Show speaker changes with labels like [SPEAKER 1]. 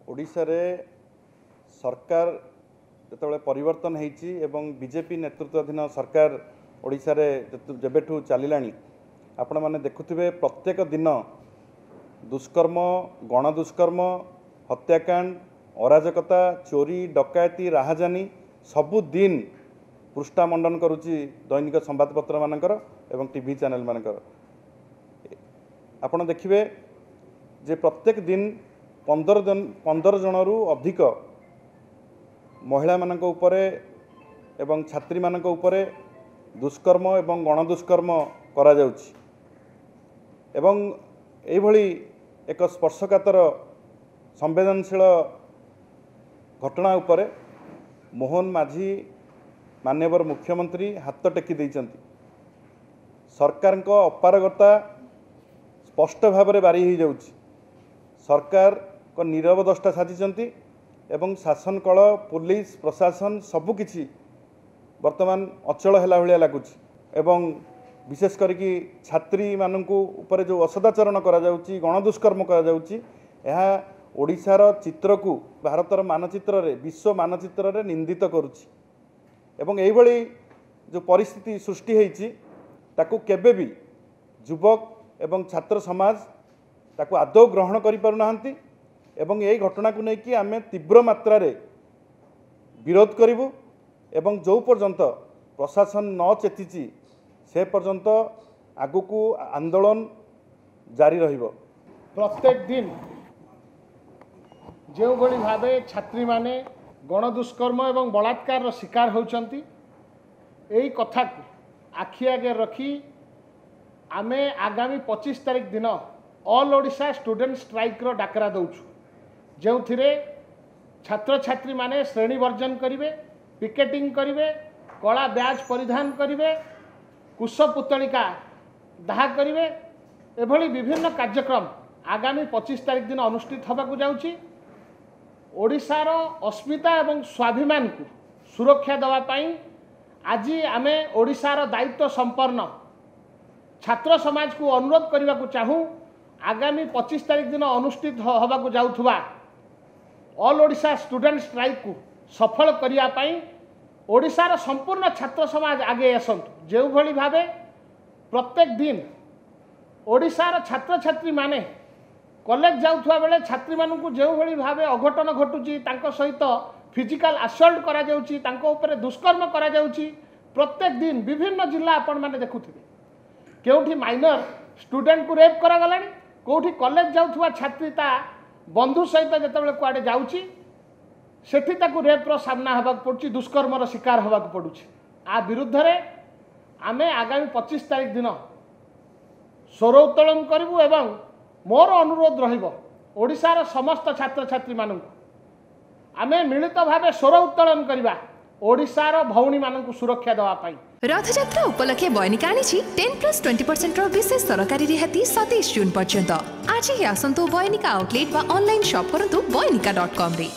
[SPEAKER 1] ओडिशा रे सरकार जो परिवर्तन होती एवं बीजेपी नेतृत्वाधीन सरकार ओडिशा रे जेबेठू चलिलानी आपण माने देखुथिबे प्रत्येक दिन दुष्कर्म गणदुष्कर्म हत्याकांड अराजकता चोरी डकायती राहाजानी सबु दिन पृष्ठा मंडन करुच्ची दैनिक संबादपत्र मानकर एवं टीवी चैनल मानकर आपण देखिए जे प्रत्येक दिन 15 जनरू अधिक महिला मानक उपरे एवं छात्री मानक उपरे दुष्कर्म एवं गणदुष्कर्म करा जाउछि एवं एई भली एक स्पर्शकातर संवेदनशील घटना उपरे मोहन माझी माननीय मुख्यमंत्री हाथ टेकी देइचंती। सरकार को अपारगता स्पष्ट भाव में बारी हो जाउछि। सरकार को नीरव दष्टा साजिचंती एवं शासन कल पुलिस प्रशासन सबुकिछि वर्तमान अचल हैला भलिया लागुछि एवं विशेष करिकी छात्री माननकु ऊपर जो असदाचरण करा जाउछि गणदुष्कर्म करा जाउछि एहा ओडिशार चित्र को भारतर मानचित्र रे विश्व मानचित्र रे निंदित करुछि एवं एई भली जो परिस्थिति सृष्टि होईछि ताकू केबे भी युवक एवं छात्र समाज ताकू आदौ ग्रहण करि पारु नाहंती एवं यही घटना को लेकिन आम तीव्र मात्रा रे विरोध करूँ एवं जो पर्यंत प्रशासन न चेती से पर्यंत आगु आंदोलन जारी रहिबो।
[SPEAKER 2] प्रत्येक दिन जो भली भावे छात्री माने गणदुष्कर्म एवं बलात्कार शिकार होउचंती एई कथा को आखि आगे रखी आमे आगामी 25 तारीख दिन ऑल ओडिशा स्टूडेंट स्ट्राइक रो डाकरा दउछु जो थिरे छात्र छात्री माने श्रेणी वर्जन करिवे पिकेटिंग करिवे कला ब्याज परिधान करिवे कुश पुतलिका दाह करिवे एभली विभिन्न कार्यक्रम आगामी 25 तारीख दिन अनुष्ठित होबाकू जाउची। ओडिशार अस्मिता एवं स्वाभिमान को सुरक्षा देवा पाई आज आमे ओडिशार दायित्व संपन्न छात्र समाज को अनुरोध करने को चाहूँ आगामी 25 तारीख दिन अनुष्ठित होबाकू जाउथुबा ऑल ओडिशा स्टूडेंट स्ट्राइक को सफल करिया पाई ओडिशार संपूर्ण छात्र समाज आगे आसतु जो भली भावे प्रत्येक दिन ओडिशार छात्र छात्री माने कॉलेज जाउथुवा बेले छात्री मानू जो भली भावे अघटन घटुची तांको सहित फिजिकल असल्ट करा जाउची तांको ऊपर दुष्कर्म करा जाउची प्रत्येक दिन विभिन्न जिला आपण माने देखुथिबे केउठी माइनर स्टूडेंट को रेप करा गलानी कोठी कॉलेज जाउथुवा छात्री ता बंधु सहित जेतेबेले कुआडे जाउची सेठी ताकू रेप्र सामना होबाक पड़ुची दुष्कर्मर शिकार होबाक पड़ुची आ विरुद्ध रे आमे आगामी 25 तारीख दिन स्वर उत्तोलन करिवु एवं मोर अनुरोध रहिबो ओडिशार समस्त छात्र छात्री मानकु आमे मिलित भावे स्वर उत्तोलन करिबा ओडिशार भौणी मानकु सुरक्षा देवा पाई।
[SPEAKER 3] रथयात्रा उपलक्षे बयनिका आनी 10+20% विशेष सरकारी रिहाती 27 जून पर्यंत आज ही आसंतु बयनिका आउटलेट व ऑनलाइन शॉप करंतु बयनिका.com रे।